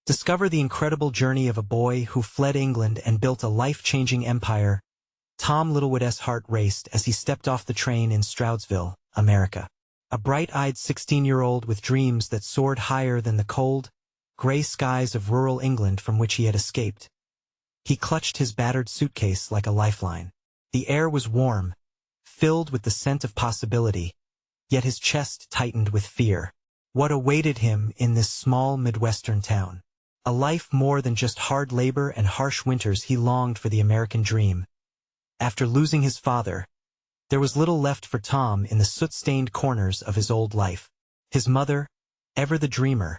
Discover the incredible journey of a boy who fled England and built a life-changing empire. Tom Littlewood's heart raced as he stepped off the train in Stroudsville, America. A bright-eyed 16-year-old with dreams that soared higher than the cold, gray skies of rural England from which he had escaped. He clutched his battered suitcase like a lifeline. The air was warm, filled with the scent of possibility, yet his chest tightened with fear. What awaited him in this small Midwestern town? A life more than just hard labor and harsh winters. He longed for the American dream. After losing his father, there was little left for Tom in the soot-stained corners of his old life. His mother, ever the dreamer,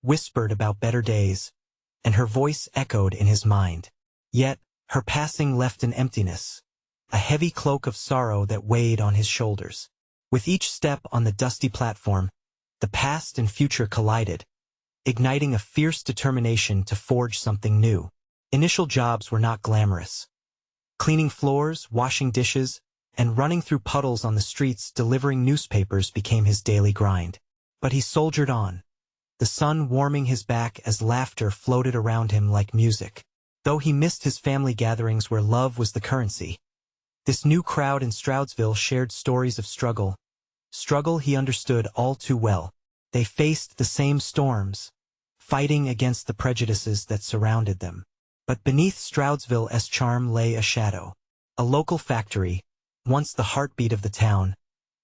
whispered about better days, and her voice echoed in his mind. Yet, her passing left an emptiness, a heavy cloak of sorrow that weighed on his shoulders. With each step on the dusty platform, the past and future collided, igniting a fierce determination to forge something new. Initial jobs were not glamorous. Cleaning floors, washing dishes, and running through puddles on the streets delivering newspapers became his daily grind. But he soldiered on, the sun warming his back as laughter floated around him like music. Though he missed his family gatherings where love was the currency, this new crowd in Stroudsville shared stories of struggle. Struggle he understood all too well. They faced the same storms, fighting against the prejudices that surrounded them. But beneath Stroudsville's charm lay a shadow. A local factory, once the heartbeat of the town,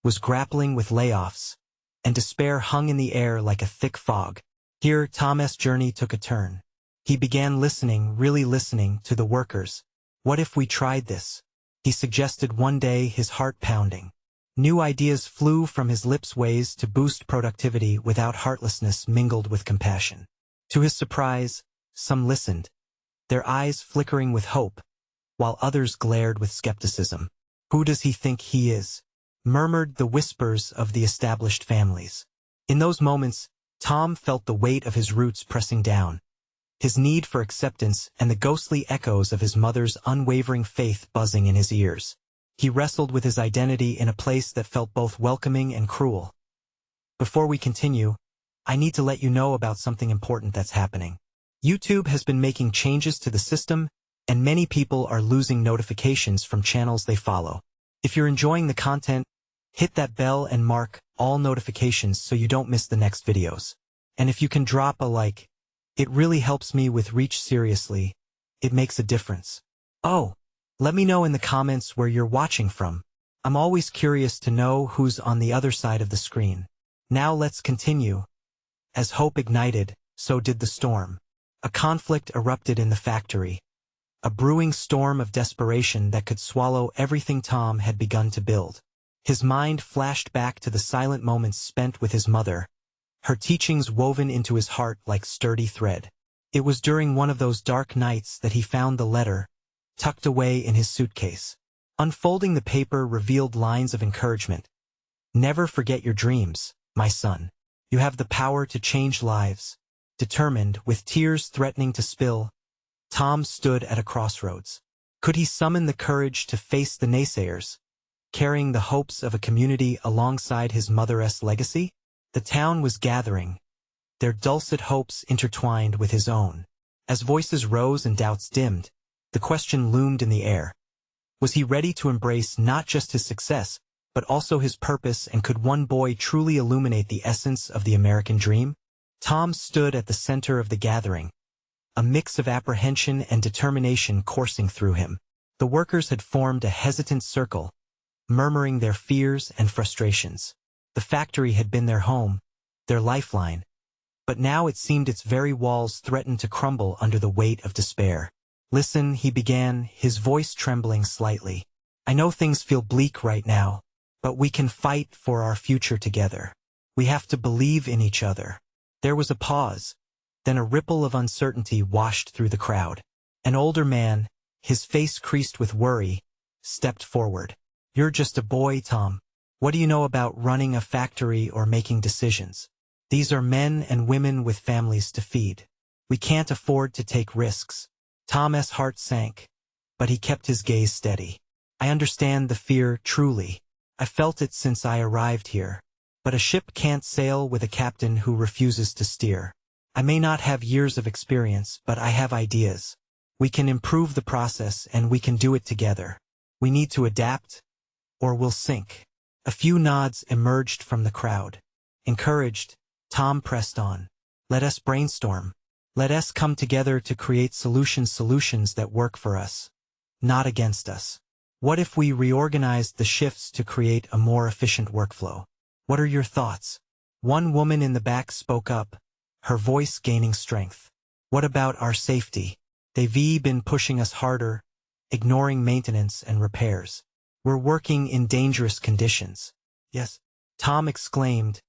was grappling with layoffs, and despair hung in the air like a thick fog. Here, Tom's journey took a turn. He began listening, really listening, to the workers. What if we tried this? He suggested one day, his heart pounding. New ideas flew from his lips, ways to boost productivity without heartlessness mingled with compassion. To his surprise, some listened, their eyes flickering with hope, while others glared with skepticism. Who does he think he is? Murmured the whispers of the established families. In those moments, Tom felt the weight of his roots pressing down, his need for acceptance and the ghostly echoes of his mother's unwavering faith buzzing in his ears. He wrestled with his identity in a place that felt both welcoming and cruel. Before we continue, I need to let you know about something important that's happening. YouTube has been making changes to the system, and many people are losing notifications from channels they follow. If you're enjoying the content, hit that bell and mark all notifications so you don't miss the next videos. And if you can drop a like, it really helps me with reach. Seriously, it makes a difference. Oh, let me know in the comments where you're watching from. I'm always curious to know who's on the other side of the screen. Now let's continue. As hope ignited, so did the storm. A conflict erupted in the factory. A brewing storm of desperation that could swallow everything Tom had begun to build. His mind flashed back to the silent moments spent with his mother, her teachings woven into his heart like sturdy thread. It was during one of those dark nights that he found the letter, tucked away in his suitcase. Unfolding the paper revealed lines of encouragement. Never forget your dreams, my son. You have the power to change lives. Determined, with tears threatening to spill, Tom stood at a crossroads. Could he summon the courage to face the naysayers, carrying the hopes of a community alongside his mother's legacy? The town was gathering, their dulcet hopes intertwined with his own. As voices rose and doubts dimmed, the question loomed in the air. Was he ready to embrace not just his success, but also his purpose, and could one boy truly illuminate the essence of the American dream? Tom stood at the center of the gathering, a mix of apprehension and determination coursing through him. The workers had formed a hesitant circle, murmuring their fears and frustrations. The factory had been their home, their lifeline, but now it seemed its very walls threatened to crumble under the weight of despair. Listen, he began, his voice trembling slightly. I know things feel bleak right now, but we can fight for our future together. We have to believe in each other. There was a pause, then a ripple of uncertainty washed through the crowd. An older man, his face creased with worry, stepped forward. You're just a boy, Tom. What do you know about running a factory or making decisions? These are men and women with families to feed. We can't afford to take risks. Tom's heart sank, but he kept his gaze steady. I understand the fear, truly. I felt it since I arrived here. But a ship can't sail with a captain who refuses to steer. I may not have years of experience, but I have ideas. We can improve the process and we can do it together. We need to adapt, or we'll sink. A few nods emerged from the crowd. Encouraged, Tom pressed on. Let us brainstorm. Let us come together to create solutions that work for us, not against us. What if we reorganized the shifts to create a more efficient workflow? What are your thoughts? One woman in the back spoke up, her voice gaining strength. What about our safety? They've been pushing us harder, ignoring maintenance and repairs. We're working in dangerous conditions. Yes, Tom exclaimed,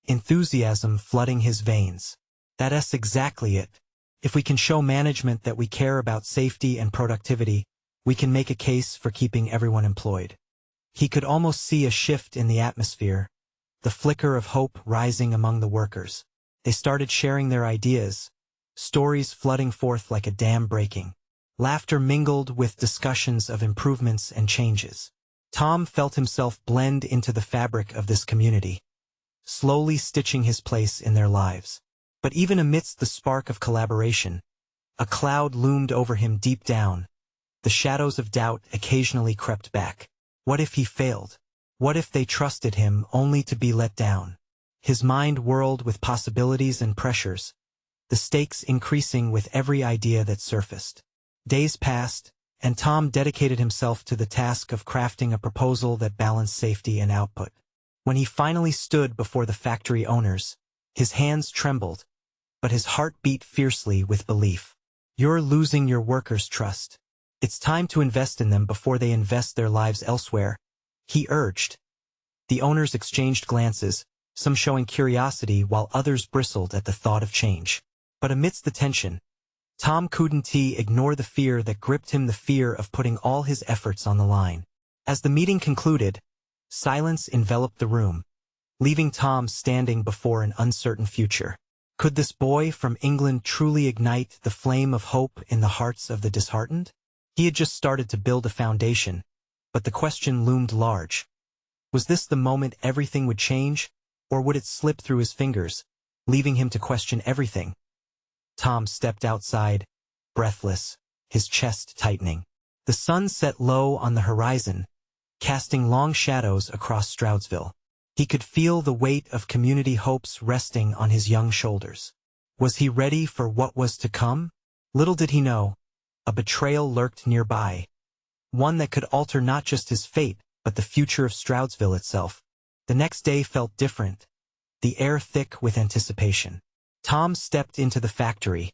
enthusiasm flooding his veins. That's exactly it. If we can show management that we care about safety and productivity, we can make a case for keeping everyone employed. He could almost see a shift in the atmosphere, the flicker of hope rising among the workers. They started sharing their ideas, stories flooding forth like a dam breaking. Laughter mingled with discussions of improvements and changes. Tom felt himself blend into the fabric of this community, slowly stitching his place in their lives. But even amidst the spark of collaboration, a cloud loomed over him deep down. The shadows of doubt occasionally crept back. What if he failed? What if they trusted him only to be let down? His mind whirled with possibilities and pressures, the stakes increasing with every idea that surfaced. Days passed, and Tom dedicated himself to the task of crafting a proposal that balanced safety and output. When he finally stood before the factory owners, his hands trembled, but his heart beat fiercely with belief. You're losing your workers' trust. It's time to invest in them before they invest their lives elsewhere, he urged. The owners exchanged glances, some showing curiosity while others bristled at the thought of change. But amidst the tension, Tom couldn't ignore the fear that gripped him, the fear of putting all his efforts on the line. As the meeting concluded, silence enveloped the room, leaving Tom standing before an uncertain future. Could this boy from England truly ignite the flame of hope in the hearts of the disheartened? He had just started to build a foundation, but the question loomed large. Was this the moment everything would change, or would it slip through his fingers, leaving him to question everything? Tom stepped outside, breathless, his chest tightening. The sun set low on the horizon, casting long shadows across Stroudsville. He could feel the weight of community hopes resting on his young shoulders. Was he ready for what was to come? Little did he know, a betrayal lurked nearby, one that could alter not just his fate, but the future of Stroudsville itself. The next day felt different, the air thick with anticipation. Tom stepped into the factory,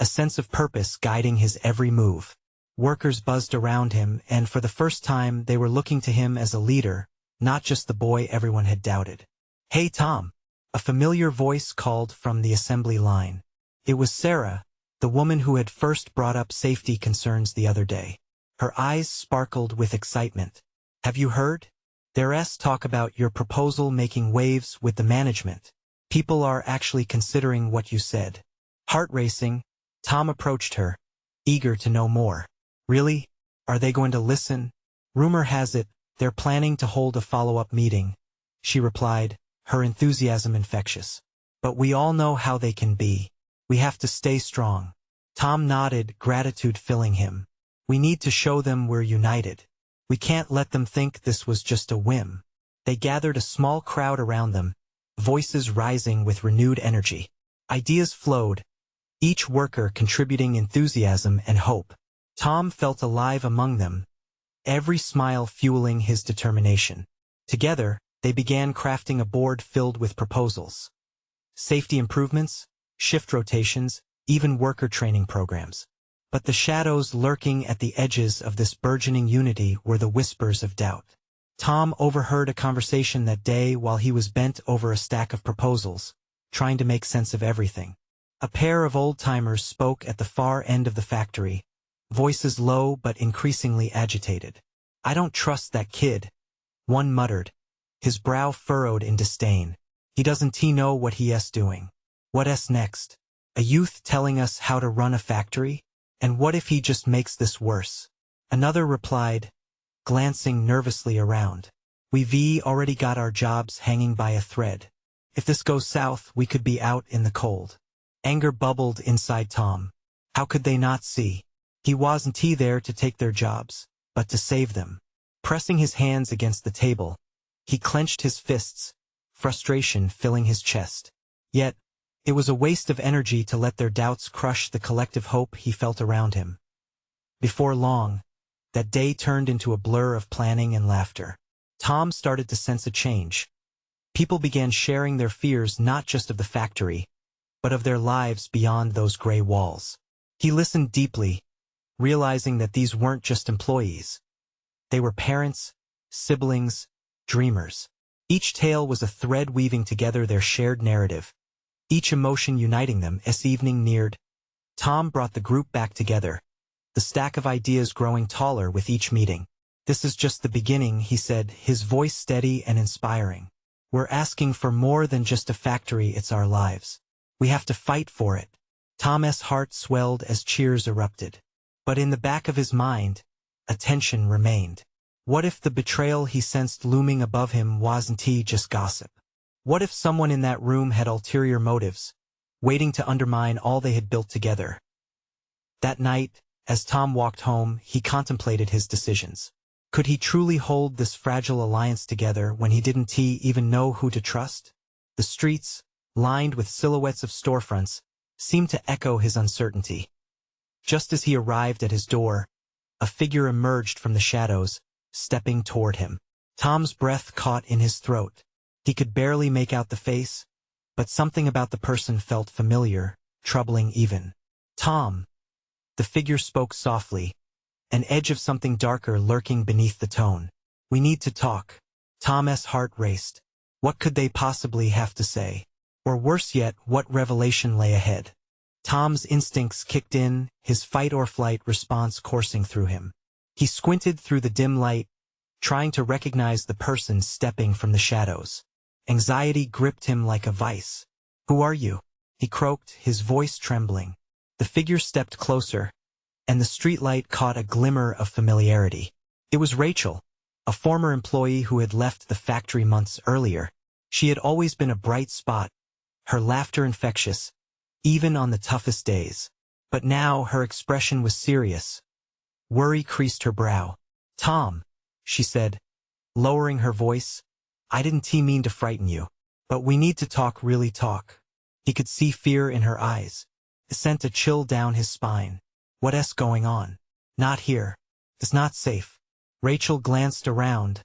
a sense of purpose guiding his every move. Workers buzzed around him, and for the first time they were looking to him as a leader, not just the boy everyone had doubted. "Hey Tom," a familiar voice called from the assembly line. It was Sarah, the woman who had first brought up safety concerns the other day. Her eyes sparkled with excitement. "Have you heard? There's talk about your proposal making waves with the management. People are actually considering what you said." Heart racing, Tom approached her, eager to know more. "Really? Are they going to listen?" "Rumor has it, they're planning to hold a follow-up meeting," she replied, her enthusiasm infectious. "But we all know how they can be. We have to stay strong." Tom nodded, gratitude filling him. "We need to show them we're united. We can't let them think this was just a whim." They gathered a small crowd around them, voices rising with renewed energy. Ideas flowed, each worker contributing enthusiasm and hope. Tom felt alive among them, every smile fueling his determination. Together, they began crafting a board filled with proposals. Safety improvements, shift rotations, even worker training programs. But the shadows lurking at the edges of this burgeoning unity were the whispers of doubt. Tom overheard a conversation that day while he was bent over a stack of proposals, trying to make sense of everything. A pair of old-timers spoke at the far end of the factory, voices low but increasingly agitated. "I don't trust that kid," one muttered, his brow furrowed in disdain. "He doesn't know what he's doing." "What's next? A youth telling us how to run a factory? And what if he just makes this worse?" Another replied, glancing nervously around. "We've already got our jobs hanging by a thread. If this goes south, we could be out in the cold." Anger bubbled inside Tom. How could they not see? He wasn't there to take their jobs, but to save them. Pressing his hands against the table, he clenched his fists, frustration filling his chest. Yet, it was a waste of energy to let their doubts crush the collective hope he felt around him. Before long, that day turned into a blur of planning and laughter. Tom started to sense a change. People began sharing their fears not just of the factory, but of their lives beyond those gray walls. He listened deeply, realizing that these weren't just employees. They were parents, siblings, dreamers. Each tale was a thread weaving together their shared narrative, each emotion uniting them. As evening neared, Tom brought the group back together, the stack of ideas growing taller with each meeting. "This is just the beginning," he said, his voice steady and inspiring. "We're asking for more than just a factory, it's our lives. We have to fight for it." Tom's heart swelled as cheers erupted. But in the back of his mind, a tension remained. What if the betrayal he sensed looming above him wasn't just gossip? What if someone in that room had ulterior motives, waiting to undermine all they had built together? That night, as Tom walked home, he contemplated his decisions. Could he truly hold this fragile alliance together when he didn't even know who to trust? The streets, lined with silhouettes of storefronts, seemed to echo his uncertainty. Just as he arrived at his door, a figure emerged from the shadows, stepping toward him. Tom's breath caught in his throat. He could barely make out the face, but something about the person felt familiar, troubling even. "Tom." The figure spoke softly, an edge of something darker lurking beneath the tone. "We need to talk." Tom's heart raced. What could they possibly have to say? Or worse yet, what revelation lay ahead? Tom's instincts kicked in, his fight-or-flight response coursing through him. He squinted through the dim light, trying to recognize the person stepping from the shadows. Anxiety gripped him like a vice. "Who are you?" he croaked, his voice trembling. The figure stepped closer, and the streetlight caught a glimmer of familiarity. It was Rachel, a former employee who had left the factory months earlier. She had always been a bright spot, her laughter infectious, even on the toughest days. But now her expression was serious. Worry creased her brow. "Tom," she said, lowering her voice, "I didn't mean to frighten you, but we need to talk, really talk." He could see fear in her eyes. It sent a chill down his spine. "What's going on?" "Not here. It's not safe." Rachel glanced around,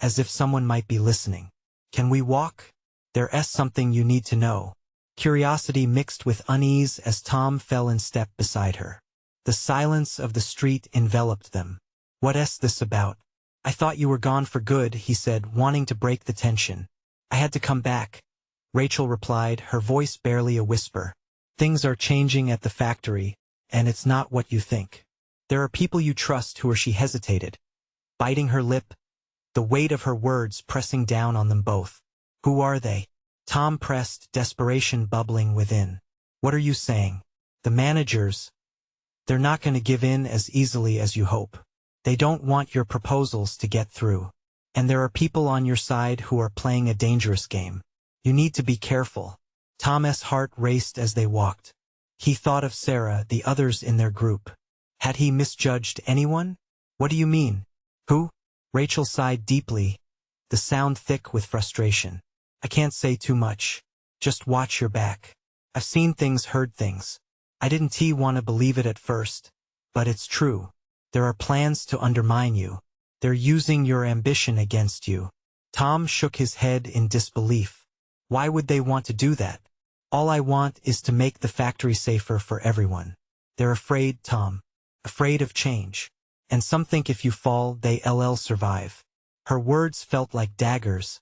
as if someone might be listening. "Can we walk? There's something you need to know." Curiosity mixed with unease as Tom fell in step beside her. The silence of the street enveloped them. "What's this about?" "I thought you were gone for good," he said, wanting to break the tension. "I had to come back," Rachel replied, her voice barely a whisper. "Things are changing at the factory, and it's not what you think. There are people you trust who are." She hesitated, biting her lip, the weight of her words pressing down on them both. "Who are they?" Tom pressed, desperation bubbling within. "What are you saying?" "The managers. They're not going to give in as easily as you hope. They don't want your proposals to get through. And there are people on your side who are playing a dangerous game. You need to be careful." Tom's heart raced as they walked. He thought of Sarah, the others in their group. Had he misjudged anyone? "What do you mean?" "Who?" Rachel sighed deeply, the sound thick with frustration. "I can't say too much. Just watch your back. I've seen things, heard things. I didn't want to believe it at first, but it's true. There are plans to undermine you. They're using your ambition against you." Tom shook his head in disbelief. "Why would they want to do that?" "All I want is to make the factory safer for everyone. They're afraid, Tom. Afraid of change. And some think if you fall, they'll survive." Her words felt like daggers,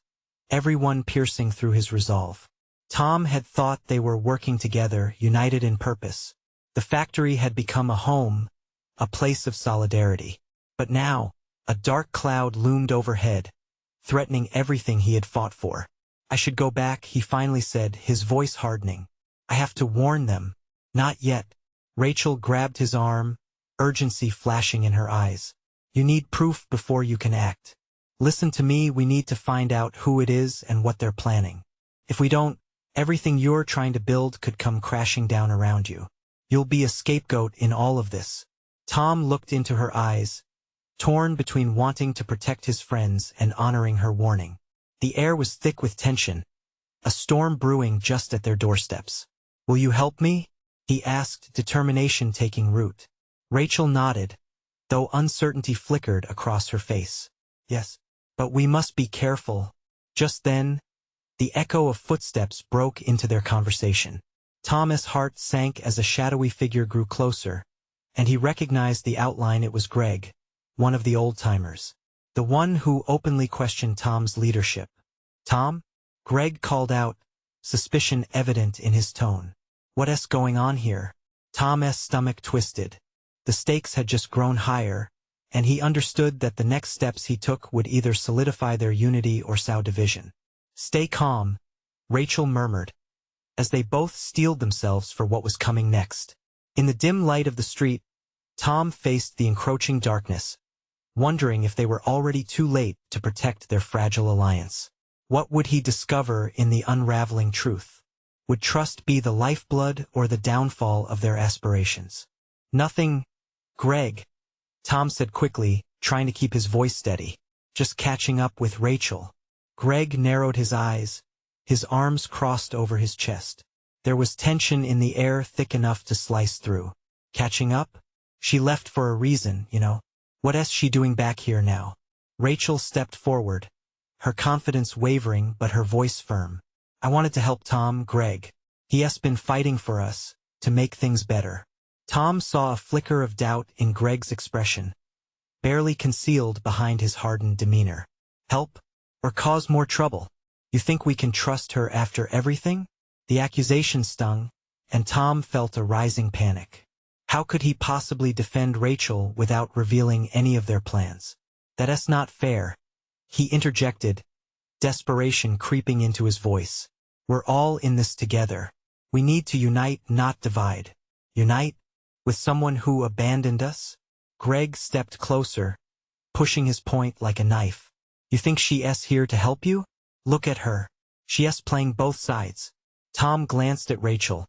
everyone piercing through his resolve. Tom had thought they were working together, united in purpose. The factory had become a home, a place of solidarity. But now, a dark cloud loomed overhead, threatening everything he had fought for. "I should go back," he finally said, his voice hardening. "I have to warn them." "Not yet." Rachel grabbed his arm, urgency flashing in her eyes. "You need proof before you can act. Listen to me, we need to find out who it is and what they're planning. If we don't, Everything you're trying to build could come crashing down around you. You'll be a scapegoat in all of this. Tom looked into her eyes, torn between wanting to protect his friends and honoring her warning. The air was thick with tension, a storm brewing just at their doorsteps. "Will you help me?" he asked, determination taking root. Rachel nodded, though uncertainty flickered across her face. "Yes, but we must be careful." Just then, the echo of footsteps broke into their conversation. Tom's heart sank as a shadowy figure grew closer, and he recognized the outline. It was Greg, one of the old-timers, the one who openly questioned Tom's leadership. "Tom?" Greg called out, suspicion evident in his tone. "What's going on here?" Tom's stomach twisted. The stakes had just grown higher, and he understood that the next steps he took would either solidify their unity or sow division. "Stay calm," Rachel murmured, as they both steeled themselves for what was coming next. In the dim light of the street, Tom faced the encroaching darkness, wondering if they were already too late to protect their fragile alliance. What would he discover in the unraveling truth? Would trust be the lifeblood or the downfall of their aspirations? "Nothing, Greg," Tom said quickly, trying to keep his voice steady. "Just catching up with Rachel." Greg narrowed his eyes, his arms crossed over his chest. There was tension in the air thick enough to slice through. "Catching up? She left for a reason, you know. What's she doing back here now?" Rachel stepped forward, her confidence wavering but her voice firm. "I wanted to help Tom, Greg. He has been fighting for us, to make things better." Tom saw a flicker of doubt in Greg's expression, barely concealed behind his hardened demeanor. "Help? Or cause more trouble? You think we can trust her after everything?" The accusation stung, and Tom felt a rising panic. How could he possibly defend Rachel without revealing any of their plans? "That's not fair," he interjected, desperation creeping into his voice. "We're all in this together. We need to unite, not divide." "Unite? With someone who abandoned us?" Greg stepped closer, pushing his point like a knife. "You think she's here to help you? Look at her. She's playing both sides." Tom glanced at Rachel,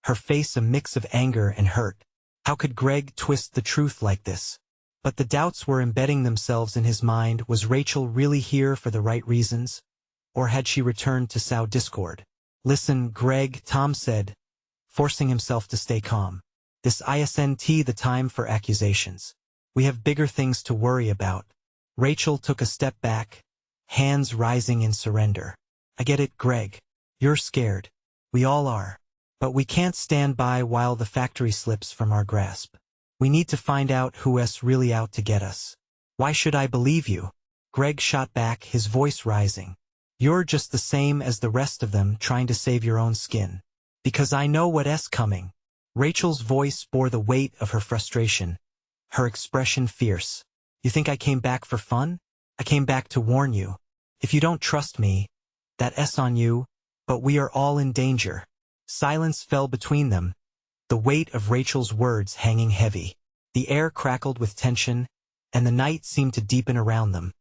her face a mix of anger and hurt. How could Greg twist the truth like this? But the doubts were embedding themselves in his mind. Was Rachel really here for the right reasons? Or had she returned to sow discord? "Listen, Greg," Tom said, forcing himself to stay calm. "This isn't the time for accusations. We have bigger things to worry about." Rachel took a step back, hands rising in surrender. "I get it, Greg. You're scared. We all are. But we can't stand by while the factory slips from our grasp. We need to find out who's really out to get us." "Why should I believe you?" Greg shot back, his voice rising. "You're just the same as the rest of them, trying to save your own skin." "Because I know what's coming." Rachel's voice bore the weight of her frustration, her expression fierce. "You think I came back for fun? I came back to warn you. If you don't trust me, that's on you, but we are all in danger." Silence fell between them, the weight of Rachel's words hanging heavy. The air crackled with tension, and the night seemed to deepen around them.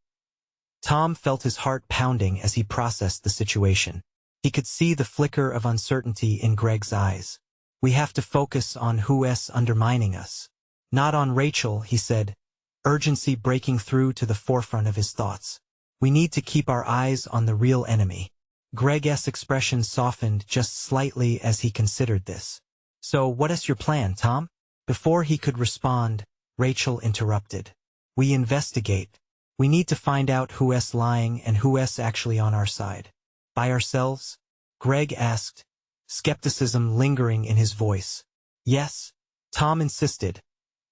Tom felt his heart pounding as he processed the situation. He could see the flicker of uncertainty in Greg's eyes. "We have to focus on who's undermining us. Not on Rachel," he said, urgency breaking through to the forefront of his thoughts. "We need to keep our eyes on the real enemy." Greg's expression softened just slightly as he considered this. "So what's your plan, Tom?" Before he could respond, Rachel interrupted. "We investigate. We need to find out who's lying and who's actually on our side." "By ourselves?" Greg asked, skepticism lingering in his voice. "Yes," Tom insisted,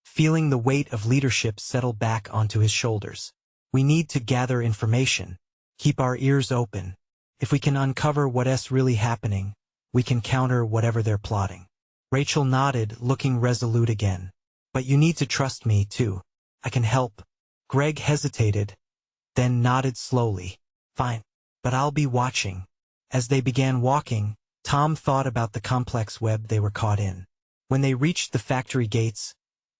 feeling the weight of leadership settle back onto his shoulders. "We need to gather information, keep our ears open. If we can uncover what's really happening, we can counter whatever they're plotting." Rachel nodded, looking resolute again. "But you need to trust me, too. I can help." Greg hesitated, then nodded slowly. "Fine, but I'll be watching." As they began walking, Tom thought about the complex web they were caught in. When they reached the factory gates,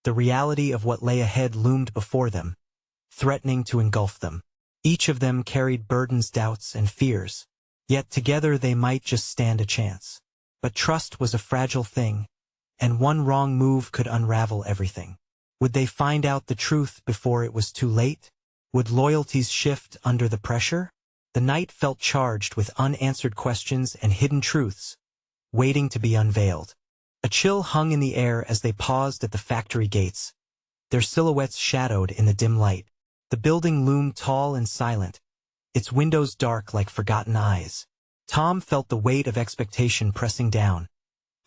the reality of what lay ahead loomed before them, threatening to engulf them. Each of them carried burdens, doubts, and fears, Yet together they might just stand a chance. But trust was a fragile thing, and one wrong move could unravel everything. Would they find out the truth before it was too late? Would loyalties shift under the pressure? The night felt charged with unanswered questions and hidden truths, waiting to be unveiled. A chill hung in the air as they paused at the factory gates, their silhouettes shadowed in the dim light. The building loomed tall and silent, its windows dark like forgotten eyes. Tom felt the weight of expectation pressing down,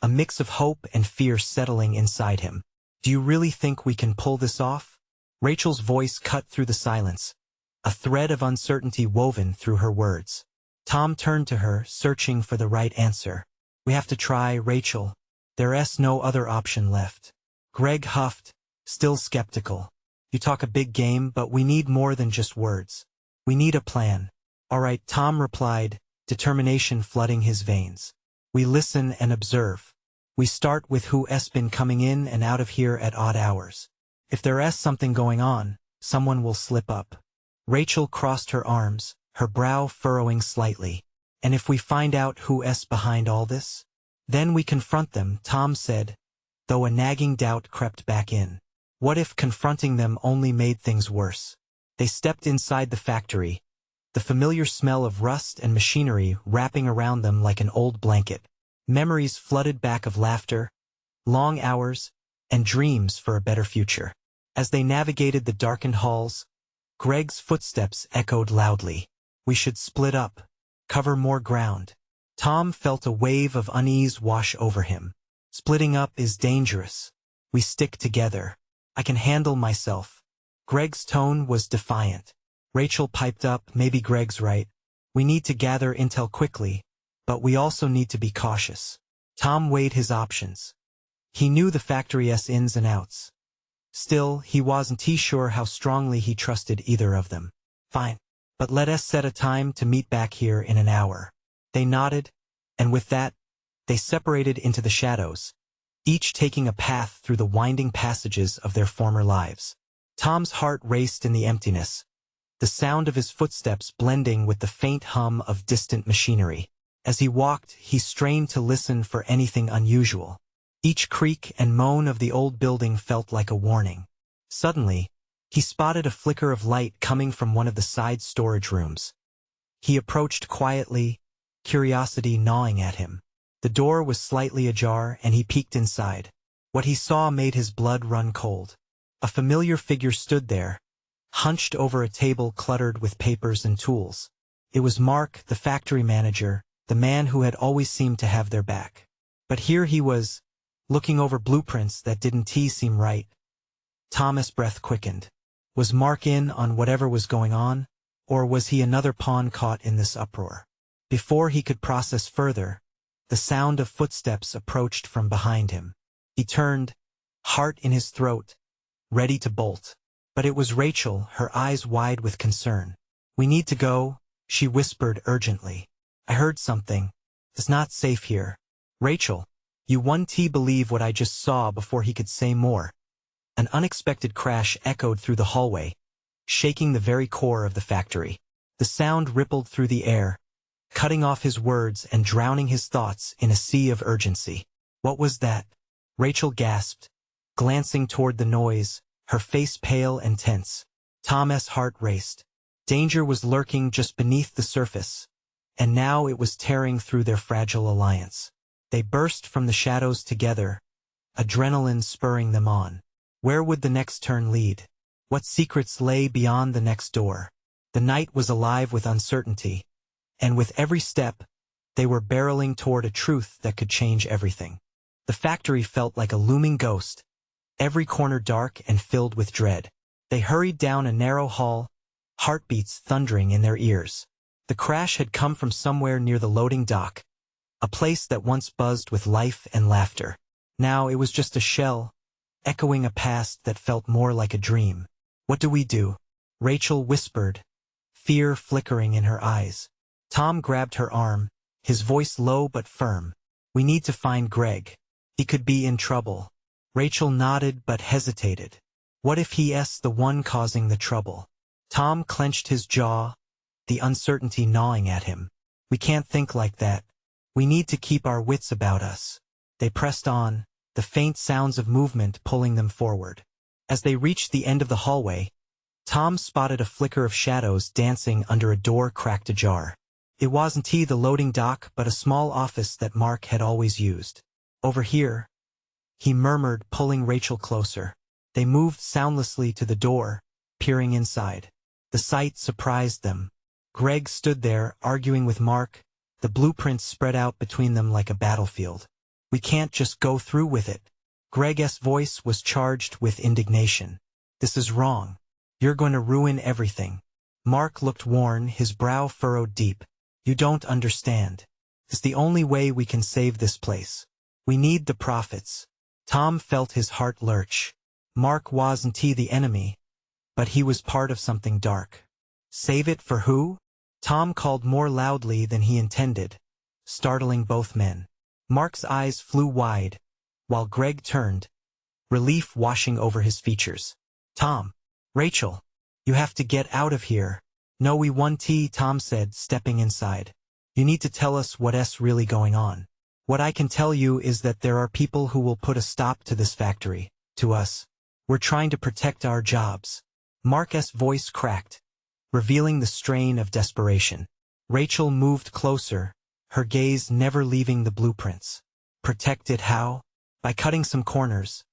a mix of hope and fear settling inside him. Do you really think we can pull this off? Rachel's voice cut through the silence, a thread of uncertainty woven through her words. Tom turned to her, searching for the right answer. We have to try, Rachel. There's no other option left. Greg huffed, still skeptical. You talk a big game, but we need more than just words. We need a plan. All right, Tom replied, determination flooding his veins. We listen and observe. We start with who's been coming in and out of here at odd hours. If there's something going on, someone will slip up. Rachel crossed her arms, her brow furrowing slightly. And if we find out who's behind all this? Then we confront them, Tom said, though a nagging doubt crept back in. What if confronting them only made things worse? They stepped inside the factory, the familiar smell of rust and machinery wrapping around them like an old blanket. Memories flooded back of laughter, long hours, and dreams for a better future. As they navigated the darkened halls, Greg's footsteps echoed loudly. We should split up, cover more ground. Tom felt a wave of unease wash over him. Splitting up is dangerous. We stick together. I can handle myself. Greg's tone was defiant. Rachel piped up, maybe Greg's right. We need to gather intel quickly, but we also need to be cautious. Tom weighed his options. He knew the factory's ins and outs. Still, he wasn't sure how strongly he trusted either of them. Fine, but let us set a time to meet back here in an hour. They nodded, and with that, they separated into the shadows, each taking a path through the winding passages of their former lives. Tom's heart raced in the emptiness, the sound of his footsteps blending with the faint hum of distant machinery. As he walked, he strained to listen for anything unusual. Each creak and moan of the old building felt like a warning. Suddenly, he spotted a flicker of light coming from one of the side storage rooms. He approached quietly, curiosity gnawing at him. The door was slightly ajar, and he peeked inside. What he saw made his blood run cold. A familiar figure stood there, hunched over a table cluttered with papers and tools. It was Mark, the factory manager, the man who had always seemed to have their back. But here he was, looking over blueprints that didn't seem right. Tom's breath quickened. Was Mark in on whatever was going on, or was he another pawn caught in this uproar? Before he could process further, the sound of footsteps approached from behind him. He turned, heart in his throat, ready to bolt. But it was Rachel, her eyes wide with concern. We need to go, she whispered urgently. I heard something. It's not safe here. Rachel, you won't believe what I just saw before he could say more. An unexpected crash echoed through the hallway, shaking the very core of the factory. The sound rippled through the air, cutting off his words and drowning his thoughts in a sea of urgency. What was that? Rachel gasped, glancing toward the noise, her face pale and tense. Tom's heart raced. Danger was lurking just beneath the surface, and now it was tearing through their fragile alliance. They burst from the shadows together, adrenaline spurring them on. Where would the next turn lead? What secrets lay beyond the next door? The night was alive with uncertainty, and with every step, they were barreling toward a truth that could change everything. The factory felt like a looming ghost, every corner dark and filled with dread. They hurried down a narrow hall, heartbeats thundering in their ears. The crash had come from somewhere near the loading dock, a place that once buzzed with life and laughter. Now it was just a shell, echoing a past that felt more like a dream. What do we do? Rachel whispered, fear flickering in her eyes. Tom grabbed her arm, his voice low but firm. We need to find Greg. He could be in trouble. Rachel nodded but hesitated. What if he's the one causing the trouble? Tom clenched his jaw, the uncertainty gnawing at him. We can't think like that. We need to keep our wits about us. They pressed on, the faint sounds of movement pulling them forward. As they reached the end of the hallway, Tom spotted a flicker of shadows dancing under a door cracked ajar. It wasn't the loading dock but a small office that Mark had always used. "Over here," he murmured, pulling Rachel closer. They moved soundlessly to the door, peering inside. The sight surprised them. Greg stood there, arguing with Mark, the blueprints spread out between them like a battlefield. "We can't just go through with it." Greg's voice was charged with indignation. "This is wrong. You're going to ruin everything." Mark looked worn, his brow furrowed deep. "You don't understand. It's the only way we can save this place. We need the profits." Tom felt his heart lurch. Mark wasn't the enemy, but he was part of something dark. Save it for who? Tom called more loudly than he intended, startling both men. Mark's eyes flew wide, while Greg turned, relief washing over his features. "Tom, Rachel, you have to get out of here." "No, we want," Tom said, stepping inside. "You need to tell us what's really going on." "What I can tell you is that there are people who will put a stop to this factory, to us. We're trying to protect our jobs." Mark's voice cracked, revealing the strain of desperation. Rachel moved closer, her gaze never leaving the blueprints. "Protect it how?" "By cutting some corners.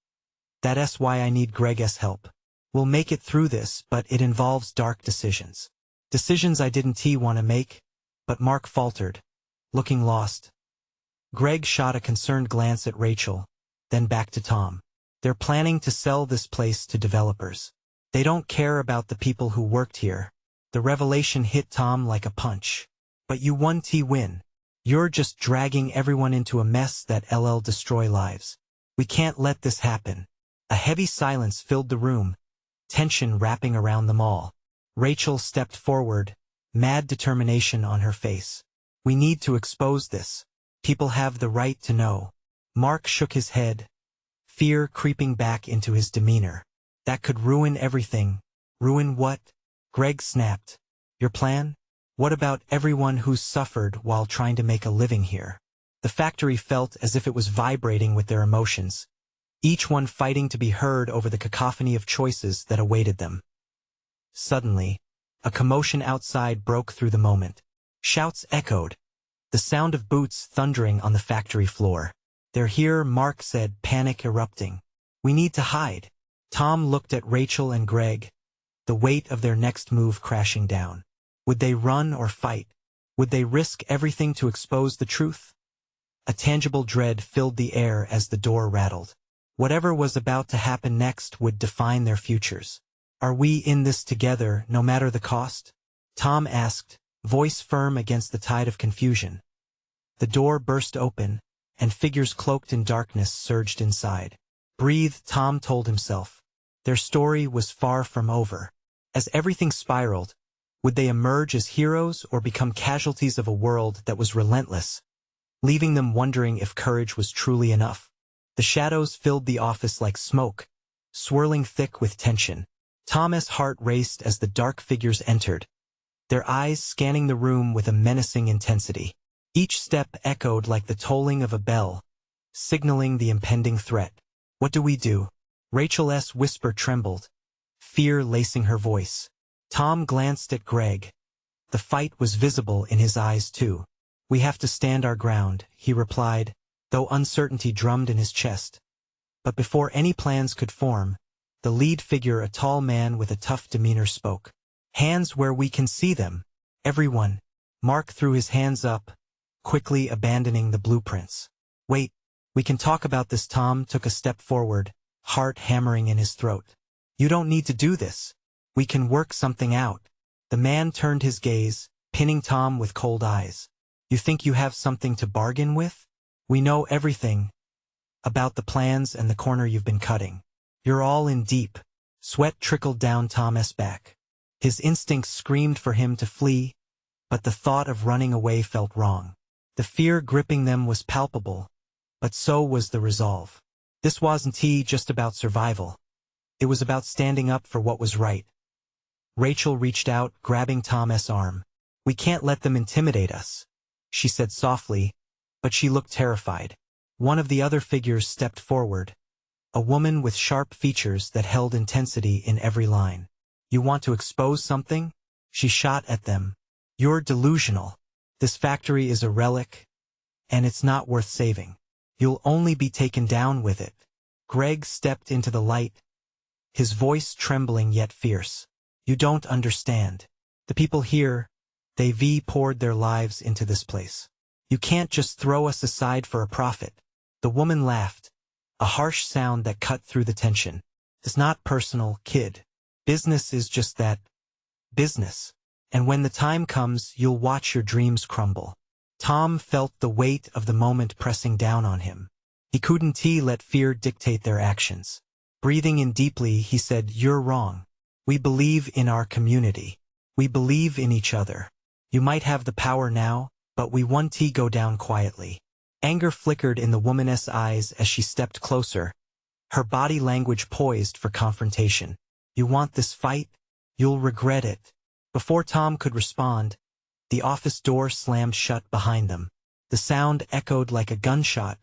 That's why I need Greg's help. We'll make it through this, but it involves dark decisions. Decisions I didn't want to make." But Mark faltered, looking lost. Greg shot a concerned glance at Rachel, then back to Tom. "They're planning to sell this place to developers. They don't care about the people who worked here." The revelation hit Tom like a punch. "But you win. You're just dragging everyone into a mess that'll destroy lives. We can't let this happen." A heavy silence filled the room, tension wrapping around them all. Rachel stepped forward, mad determination on her face. "We need to expose this. People have the right to know." Mark shook his head, fear creeping back into his demeanor. "That could ruin everything." "Ruin what?" Greg snapped. "Your plan? What about everyone who's suffered while trying to make a living here?" The factory felt as if it was vibrating with their emotions, each one fighting to be heard over the cacophony of choices that awaited them. Suddenly, a commotion outside broke through the moment. Shouts echoed, the sound of boots thundering on the factory floor. "They're here," Mark said, panic erupting. "We need to hide." Tom looked at Rachel and Greg, the weight of their next move crashing down. Would they run or fight? Would they risk everything to expose the truth? A tangible dread filled the air as the door rattled. Whatever was about to happen next would define their futures. "Are we in this together, no matter the cost?" Tom asked, voice firm against the tide of confusion. The door burst open, and figures cloaked in darkness surged inside. "Breathe," Tom told himself. Their story was far from over. As everything spiraled, would they emerge as heroes or become casualties of a world that was relentless, leaving them wondering if courage was truly enough? The shadows filled the office like smoke, swirling thick with tension. Tom's heart raced as the dark figures entered, their eyes scanning the room with a menacing intensity. Each step echoed like the tolling of a bell, signaling the impending threat. "What do we do?" Rachel's whisper trembled, fear lacing her voice. Tom glanced at Greg. The fight was visible in his eyes too. "We have to stand our ground," he replied, though uncertainty drummed in his chest. But before any plans could form, the lead figure, a tall man with a tough demeanor, spoke. "Hands where we can see them, everyone." Mark threw his hands up, quickly abandoning the blueprints. "Wait, we can talk about this." Tom took a step forward, heart hammering in his throat. "You don't need to do this. We can work something out." The man turned his gaze, pinning Tom with cold eyes. "You think you have something to bargain with? We know everything about the plans and the corner you've been cutting. You're all in deep." Sweat trickled down Tom's back. His instincts screamed for him to flee, but the thought of running away felt wrong. The fear gripping them was palpable, but so was the resolve. This wasn't just about survival. It was about standing up for what was right. Rachel reached out, grabbing Tom's arm. "We can't let them intimidate us. she said softly, but she looked terrified. One of the other figures stepped forward, a woman with sharp features that held intensity in every line. "You want to expose something?" she shot at them. "You're delusional. This factory is a relic, and it's not worth saving. You'll only be taken down with it." Greg stepped into the light, his voice trembling yet fierce. "You don't understand. The people here, they've poured their lives into this place. You can't just throw us aside for a profit." The woman laughed, a harsh sound that cut through the tension. "It's not personal, kid. Business is just that. Business. And when the time comes, you'll watch your dreams crumble." Tom felt the weight of the moment pressing down on him. He couldn't let fear dictate their actions. Breathing in deeply, he said, "You're wrong. We believe in our community. We believe in each other. You might have the power now, but we want to go down quietly." Anger flickered in the woman's eyes as she stepped closer, her body language poised for confrontation. "You want this fight? You'll regret it." Before Tom could respond, the office door slammed shut behind them. The sound echoed like a gunshot,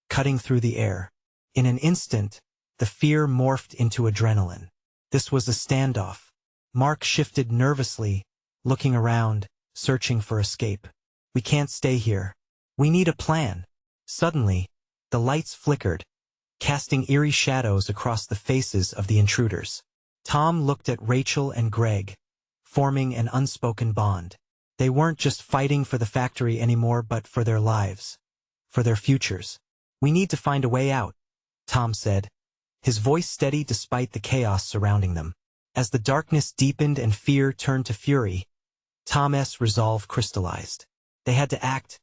cutting through the air. In an instant, the fear morphed into adrenaline. This was a standoff. Mark shifted nervously, looking around, searching for escape. "We can't stay here. We need a plan." Suddenly, the lights flickered, casting eerie shadows across the faces of the intruders. Tom looked at Rachel and Greg, forming an unspoken bond. They weren't just fighting for the factory anymore but for their lives, for their futures. "We need to find a way out," Tom said, his voice steady despite the chaos surrounding them. As the darkness deepened and fear turned to fury, Tom's resolve crystallized. They had to act,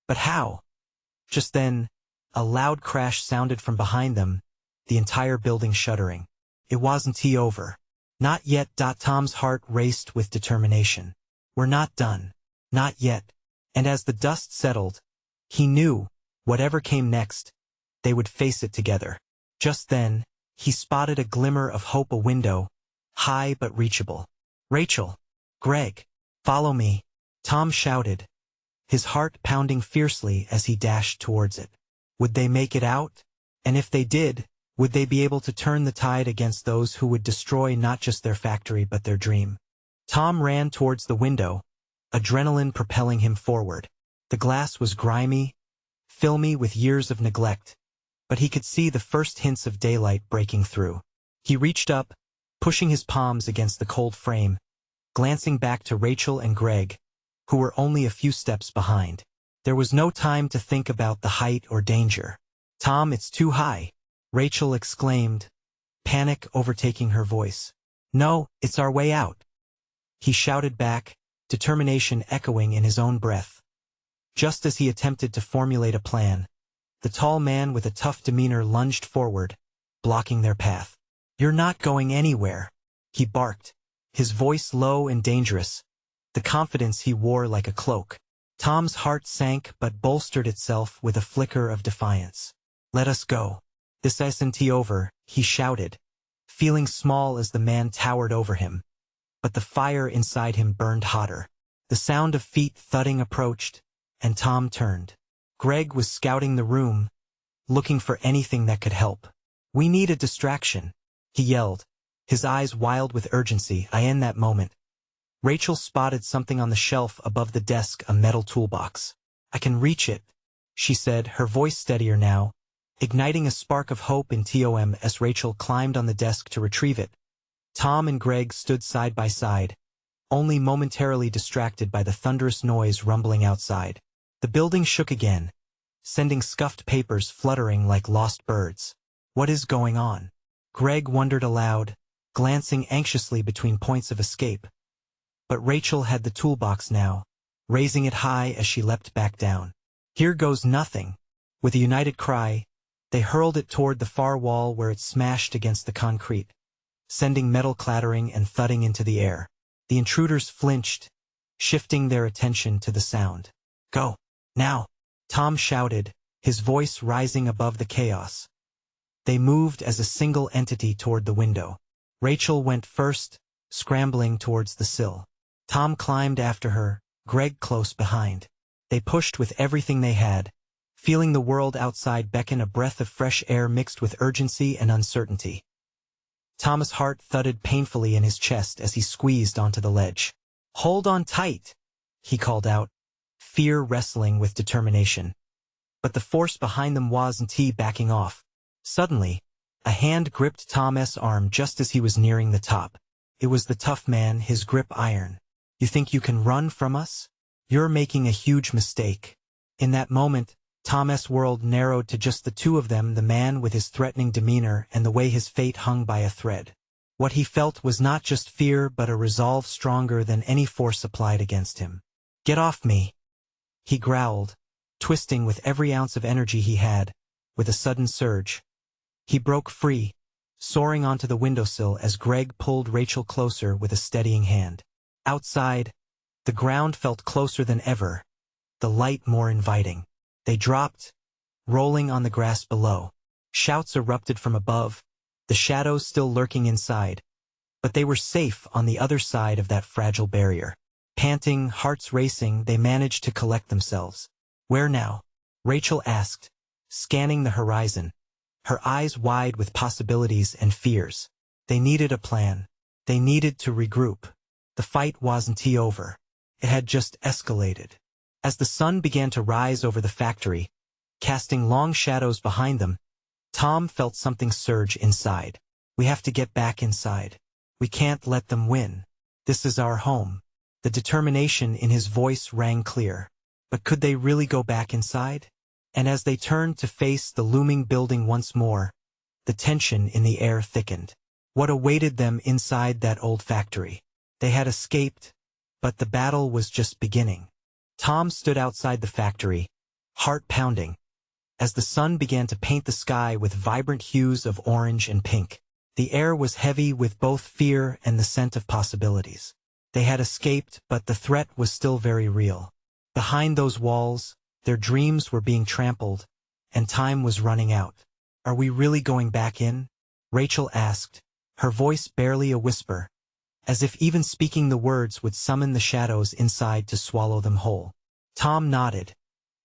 but how? Just then, a loud crash sounded from behind them, the entire building shuddering. It wasn't over. Not yet. Tom's heart raced with determination. "We're not done. Not yet." And as the dust settled, he knew, whatever came next, they would face it together. Just then, he spotted a glimmer of hope, a window, high but reachable. "Rachel! Greg! Follow me!" Tom shouted, his heart pounding fiercely as he dashed towards it. Would they make it out? And if they did, would they be able to turn the tide against those who would destroy not just their factory but their dream? Tom ran towards the window, adrenaline propelling him forward. The glass was grimy, filmy with years of neglect, but he could see the first hints of daylight breaking through. He reached up, pushing his palms against the cold frame, glancing back to Rachel and Greg, who were only a few steps behind. There was no time to think about the height or danger. "Tom, it's too high," Rachel exclaimed, panic overtaking her voice. "No, it's our way out," he shouted back, determination echoing in his own breath. Just as he attempted to formulate a plan, the tall man with a tough demeanor lunged forward, blocking their path. "You're not going anywhere," he barked, his voice low and dangerous, the confidence he wore like a cloak. Tom's heart sank but bolstered itself with a flicker of defiance. "Let us go. This isn't over," he shouted, feeling small as the man towered over him. But the fire inside him burned hotter. The sound of feet thudding approached, and Tom turned. Greg was scouting the room, looking for anything that could help. "We need a distraction," he yelled, his eyes wild with urgency. In that moment, Rachel spotted something on the shelf above the desk, a metal toolbox. "I can reach it," she said, her voice steadier now, igniting a spark of hope in Tom as Rachel climbed on the desk to retrieve it. Tom and Greg stood side by side, only momentarily distracted by the thunderous noise rumbling outside. The building shook again, sending scuffed papers fluttering like lost birds. "What is going on?" Greg wondered aloud, glancing anxiously between points of escape. But Rachel had the toolbox now, raising it high as she leapt back down. "Here goes nothing." With a united cry, they hurled it toward the far wall where it smashed against the concrete, sending metal clattering and thudding into the air. The intruders flinched, shifting their attention to the sound. "Go, now," Tom shouted, his voice rising above the chaos. They moved as a single entity toward the window. Rachel went first, scrambling towards the sill. Tom climbed after her, Greg close behind. They pushed with everything they had, feeling the world outside beckon, a breath of fresh air mixed with urgency and uncertainty. Tom's heart thudded painfully in his chest as he squeezed onto the ledge. "Hold on tight," he called out, fear wrestling with determination. But the force behind them wasn't backing off. Suddenly, a hand gripped Tom's arm just as he was nearing the top. It was the tough man, his grip iron. "You think you can run from us? You're making a huge mistake." In that moment, Tom's world narrowed to just the two of them, the man with his threatening demeanor and the way his fate hung by a thread. What he felt was not just fear but a resolve stronger than any force applied against him. "Get off me," he growled, twisting with every ounce of energy he had. With a sudden surge, he broke free, soaring onto the windowsill as Greg pulled Rachel closer with a steadying hand. Outside, the ground felt closer than ever, the light more inviting. They dropped, rolling on the grass below. Shouts erupted from above, the shadows still lurking inside. But they were safe on the other side of that fragile barrier. Panting, hearts racing, they managed to collect themselves. "Where now?" Rachel asked, scanning the horizon, her eyes wide with possibilities and fears. They needed a plan. They needed to regroup. The fight wasn't over. It had just escalated. As the sun began to rise over the factory, casting long shadows behind them, Tom felt something surge inside. "We have to get back inside. We can't let them win. This is our home." The determination in his voice rang clear. But could they really go back inside? And as they turned to face the looming building once more, the tension in the air thickened. What awaited them inside that old factory? They had escaped, but the battle was just beginning. Tom stood outside the factory, heart pounding, as the sun began to paint the sky with vibrant hues of orange and pink. The air was heavy with both fear and the scent of possibilities. They had escaped, but the threat was still very real. Behind those walls, their dreams were being trampled, and time was running out. "Are we really going back in?" Rachel asked, her voice barely a whisper, as if even speaking the words would summon the shadows inside to swallow them whole. Tom nodded,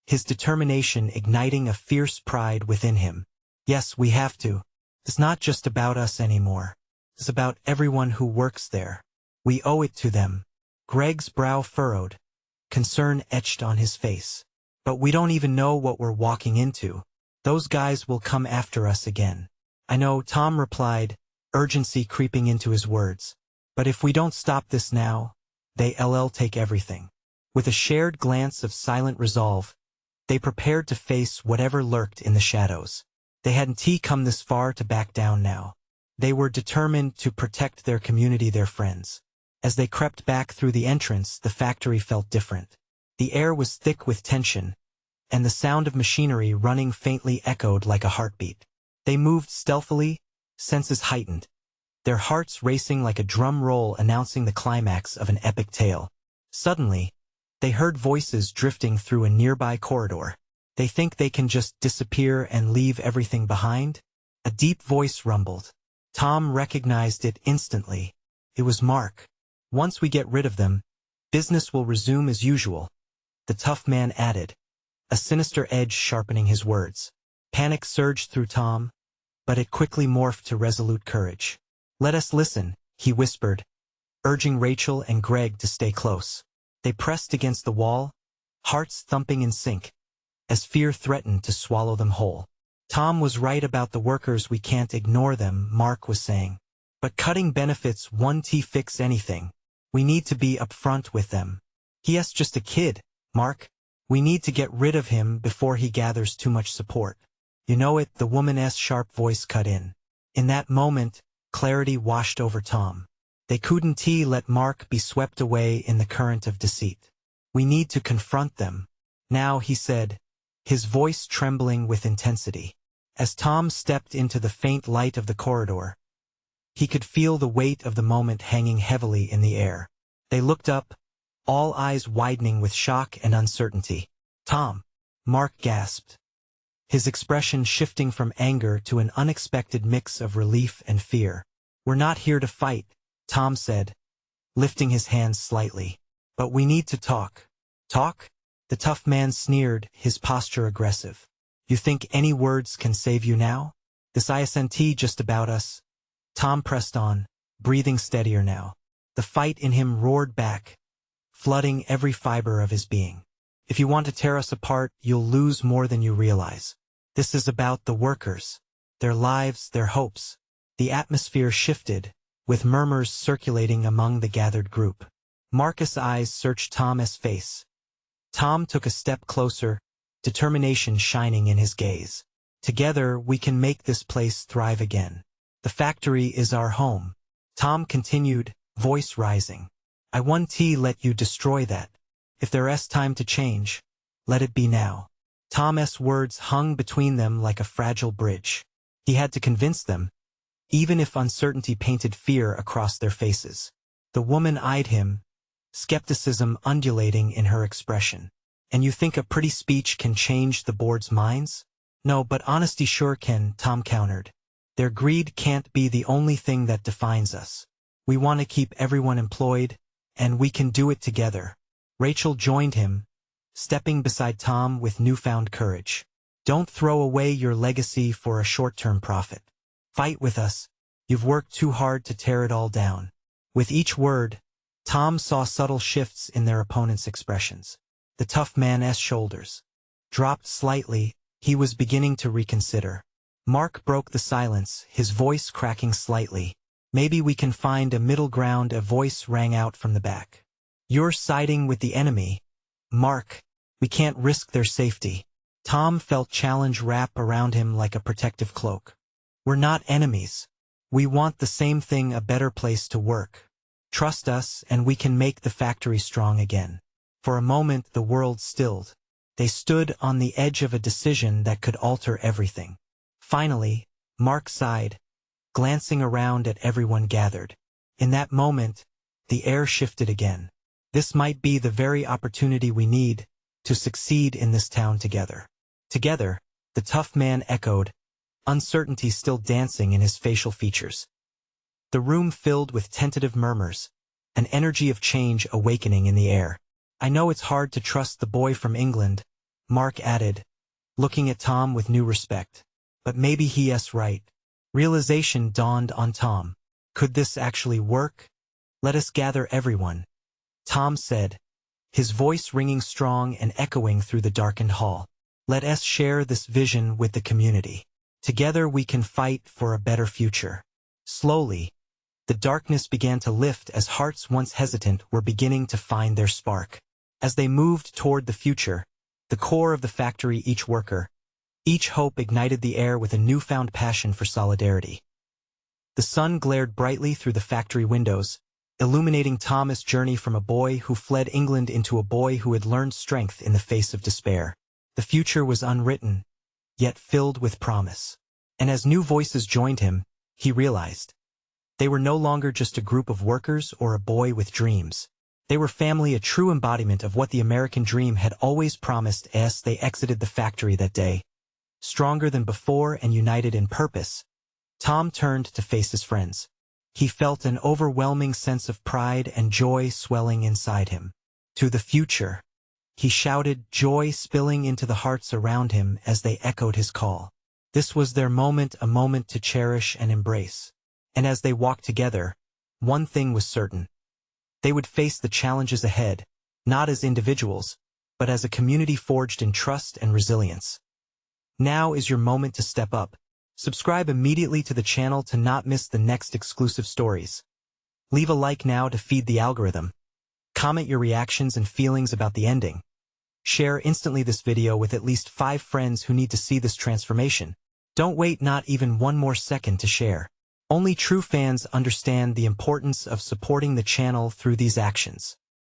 his determination igniting a fierce pride within him. "Yes, we have to. It's not just about us anymore. It's about everyone who works there. We owe it to them." Greg's brow furrowed, concern etched on his face. "But we don't even know what we're walking into. Those guys will come after us again." "I know," Tom replied, urgency creeping into his words. "But if we don't stop this now, they'll take everything." With a shared glance of silent resolve, they prepared to face whatever lurked in the shadows. They hadn't come this far to back down now. They were determined to protect their community, their friends. As they crept back through the entrance, the factory felt different. The air was thick with tension, and the sound of machinery running faintly echoed like a heartbeat. They moved stealthily, senses heightened, their hearts racing like a drum roll announcing the climax of an epic tale. Suddenly, they heard voices drifting through a nearby corridor. "They think they can just disappear and leave everything behind?" A deep voice rumbled. Tom recognized it instantly. It was Mark. "Once we get rid of them, business will resume as usual," the tough man added, a sinister edge sharpening his words. Panic surged through Tom, but it quickly morphed to resolute courage. "Let us listen," he whispered, urging Rachel and Greg to stay close. They pressed against the wall, hearts thumping in sync, as fear threatened to swallow them whole. "Tom was right about the workers. We can't ignore them," Mark was saying. "But cutting benefits won't fix anything. We need to be upfront with them." "He's just a kid, Mark. We need to get rid of him before he gathers too much support." "You know it," the woman's sharp voice cut in. In that moment, clarity washed over Tom. They couldn't let Mark be swept away in the current of deceit. "We need to confront them now," he said, his voice trembling with intensity. As Tom stepped into the faint light of the corridor, he could feel the weight of the moment hanging heavily in the air. They looked up, all eyes widening with shock and uncertainty. "Tom," Mark gasped, his expression shifting from anger to an unexpected mix of relief and fear. "We're not here to fight," Tom said, lifting his hands slightly. "But we need to talk." "Talk?" The tough man sneered, his posture aggressive. You think any words can save you now? This isn't just about us. Tom pressed on, breathing steadier now. The fight in him roared back, flooding every fiber of his being. If you want to tear us apart, you'll lose more than you realize. This is about the workers, their lives, their hopes. The atmosphere shifted, with murmurs circulating among the gathered group. Marcus' eyes searched Tom's face. Tom took a step closer, determination shining in his gaze. Together, we can make this place thrive again. The factory is our home. Tom continued, voice rising. I won't let you destroy that. If there's time to change, let it be now. Tom's words hung between them like a fragile bridge. He had to convince them, even if uncertainty painted fear across their faces. The woman eyed him, skepticism undulating in her expression. And you think a pretty speech can change the board's minds? No, but honesty sure can, Tom countered. Their greed can't be the only thing that defines us. We want to keep everyone employed, and we can do it together. Rachel joined him, stepping beside Tom with newfound courage. Don't throw away your legacy for a short-term profit. Fight with us. You've worked too hard to tear it all down. With each word, Tom saw subtle shifts in their opponent's expressions. The tough man's shoulders dropped slightly. He was beginning to reconsider. Mark broke the silence, his voice cracking slightly. Maybe we can find a middle ground, a voice rang out from the back. You're siding with the enemy, Mark. We can't risk their safety. Tom felt challenge wrap around him like a protective cloak. We're not enemies. We want the same thing, a better place to work. Trust us and we can make the factory strong again. For a moment the world stilled. They stood on the edge of a decision that could alter everything. Finally, Mark sighed, glancing around at everyone gathered. In that moment, the air shifted again. This might be the very opportunity we need to succeed in this town together. Together, the tough man echoed, uncertainty still dancing in his facial features. The room filled with tentative murmurs, an energy of change awakening in the air. I know it's hard to trust the boy from England, Mark added, looking at Tom with new respect. But maybe he's right. Realization dawned on Tom. Could this actually work? Let us gather everyone, Tom said, his voice ringing strong and echoing through the darkened hall. Let us share this vision with the community. Together we can fight for a better future. Slowly, the darkness began to lift as hearts once hesitant were beginning to find their spark. As they moved toward the future, the core of the factory, each worker, each hope ignited the air with a newfound passion for solidarity. The sun glared brightly through the factory windows, illuminating Tom's journey from a boy who fled England into a boy who had learned strength in the face of despair. The future was unwritten, yet filled with promise. And as new voices joined him, he realized they were no longer just a group of workers or a boy with dreams. They were family, a true embodiment of what the American dream had always promised. As they exited the factory that day, stronger than before and united in purpose, Tom turned to face his friends. He felt an overwhelming sense of pride and joy swelling inside him. To the future, he shouted, joy spilling into the hearts around him as they echoed his call. This was their moment, a moment to cherish and embrace. And as they walked together, one thing was certain. They would face the challenges ahead, not as individuals, but as a community forged in trust and resilience. Now is your moment to step up. Subscribe immediately to the channel to not miss the next exclusive stories. Leave a like now to feed the algorithm. Comment your reactions and feelings about the ending. Share instantly this video with at least 5 friends who need to see this transformation. Don't wait not even one more second to share. Only true fans understand the importance of supporting the channel through these actions.